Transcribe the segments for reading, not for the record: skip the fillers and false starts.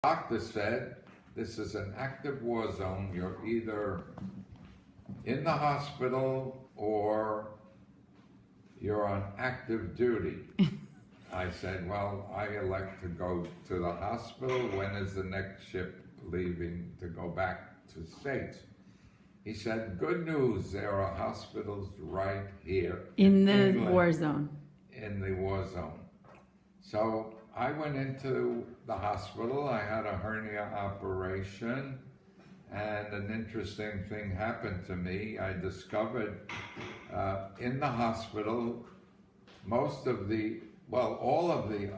Doctor said, this is an active war zone. You're either in the hospital or you're on active duty. I said, well, I elect to go to the hospital. When is the next ship leaving to go back to the States? He said, good news, there are hospitals right here in the England, war zone. in the war zone. So I went into the hospital. I had a hernia operation, and an interesting thing happened to me. I discovered in the hospital, all of the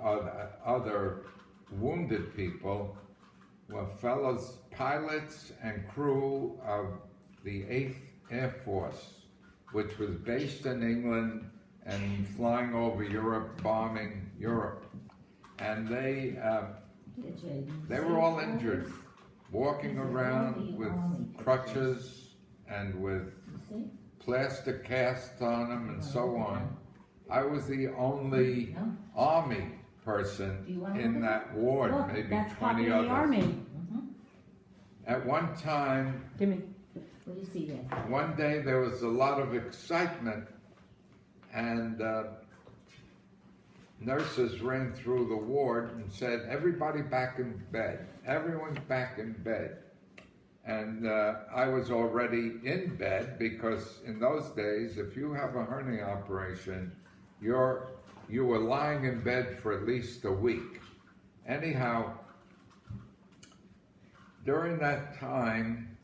other wounded people were fellows pilots and crew of the 8th Air Force, which was based in England and flying over Europe, bombing Europe. And they were all injured, walking around with crutches and with plastic casts on them and so on. I was the only Army person in that ward, maybe 20 others. Army. At one time, Give me. What do you see there? one day there was a lot of excitement, and nurses ran through the ward and said, everybody back in bed. Everyone's back in bed. And I was already in bed, because in those days, if you have a hernia operation, you were lying in bed for at least a week. Anyhow, during that time,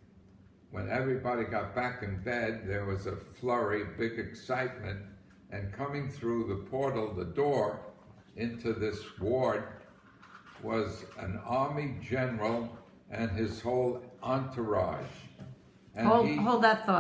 when everybody got back in bed, there was a flurry, big excitement, and coming through the portal, the door into this ward, was an Army general and his whole entourage. And Hold that thought.